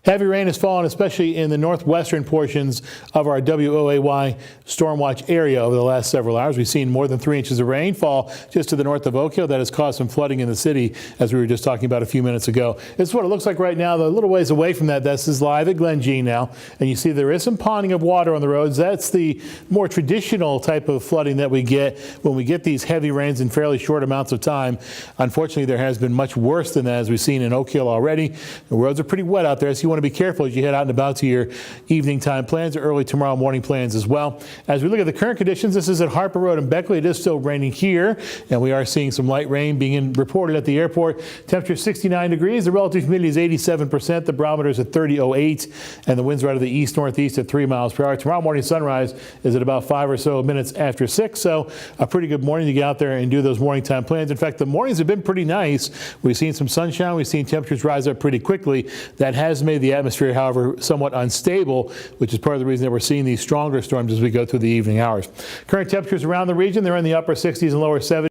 Heavy rain has fallen, especially in the northwestern portions of our WOAY storm watch area over the last several hours. We've seen more than 3 inches of rain fall just to the north of Oak Hill. That has caused some flooding in the city, as we were just talking about a few minutes ago. This is what it looks like right now. A little ways away from that, this is live at Glen Jean now, and you see there is some ponding of water on the roads. That's the more traditional type of flooding that we get when we get these heavy rains in fairly short amounts of time. Unfortunately, there has been much worse than that, as we've seen in Oak Hill already. The roads are pretty wet out there, so you want to be careful as you head out and about to your evening time plans or early tomorrow morning plans as well. As we look at the current conditions, this is at Harper Road in Beckley. It is still raining here, and we are seeing some light rain being reported at the airport. Temperature 69 degrees. The relative humidity is 87%. The barometer is at 30.08, and the winds are out of the east-northeast at 3 miles per hour. Tomorrow morning sunrise is at about 5 or so minutes after 6, so a pretty good morning to get out there and do those morning time plans. In fact, the mornings have been pretty nice. We've seen some sunshine. We've seen temperatures rise up pretty quickly. That has made the atmosphere, however, somewhat unstable, which is part of the reason that we're seeing these stronger storms as we go through the evening hours. Current temperatures around the region, they're in the upper 60s and lower 70s.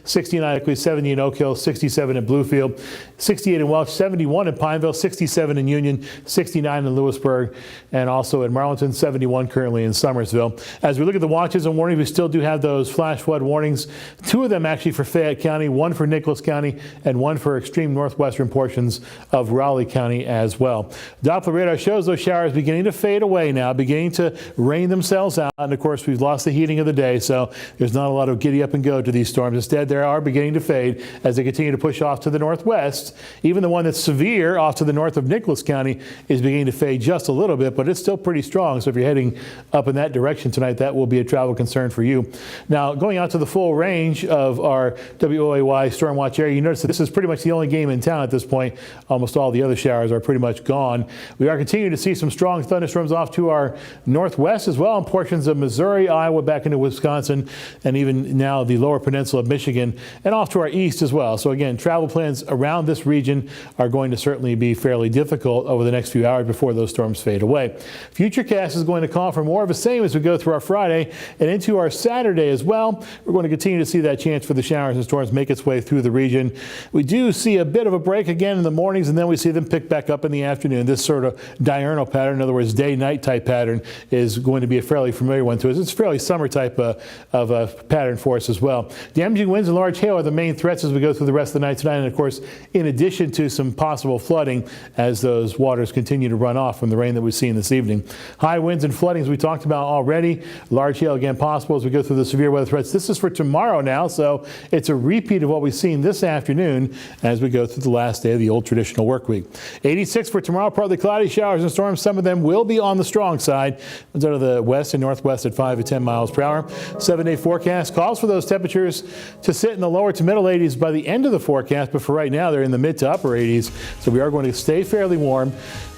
69 70 in Oak Hill, 67 in Bluefield, 68 in Welch, 71 in Pineville, 67 in Union, 69 in Lewisburg, and also in Marlton, 71 currently in Somersville. As we look at the watches and warnings, we still do have those flash flood warnings. 2 of them actually for Fayette County, 1 for Nicholas County, and 1 for extreme northwestern portions of Raleigh County as well. Doppler radar shows those showers beginning to fade away now, beginning to rain themselves out. And of course, we've lost the heating of the day, so there's not a lot of giddy up and go to these storms. Instead, they are beginning to fade as they continue to push off to the northwest. Even the one that's severe off to the north of Nicholas County is beginning to fade just a little bit, but it's still pretty strong. So if you're heading up in that direction tonight, that will be a travel concern for you. Now, going out to the full range of our WOAY storm watch area, you notice that this is pretty much the only game in town at this point. Almost all the other showers are pretty much gone. We are continuing to see some strong thunderstorms off to our northwest as well in portions of Missouri, Iowa, back into Wisconsin, and even now the lower peninsula of Michigan, and off to our east as well. So again, travel plans around this region are going to certainly be fairly difficult over the next few hours before those storms fade away. Futurecast is going to call for more of the same as we go through our Friday and into our Saturday as well. We're going to continue to see that chance for the showers and storms make its way through the region. We do see a bit of a break again in the mornings, and then we see them pick back up in the afternoon. This sort of diurnal pattern, in other words, day-night type pattern, is going to be a fairly familiar one to us. It's a fairly summer type of a pattern for us as well. Damaging winds and large hail are the main threats as we go through the rest of the night tonight, and of course, in addition to some possible flooding as those waters continue to run off from the rain that we've seen this evening. High winds and flooding, as we talked about already. Large hail again possible as we go through the severe weather threats. This is for tomorrow now, so it's a repeat of what we've seen this afternoon as we go through the last day of the old traditional work week. 86 for tomorrow, partly cloudy, showers and storms. Some of them will be on the strong side. Winds out of the west and northwest at 5 to 10 miles per hour. 7-day forecast calls for those temperatures to sit in the lower to middle 80s by the end of the forecast, but for right now they're in the mid to upper 80s, so we are going to stay fairly warm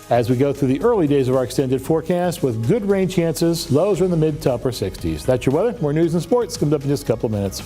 as we go through the early days of our extended forecast with good rain chances. Lows are in the mid to upper 60s. That's your weather. More news and sports comes up in just a couple of minutes.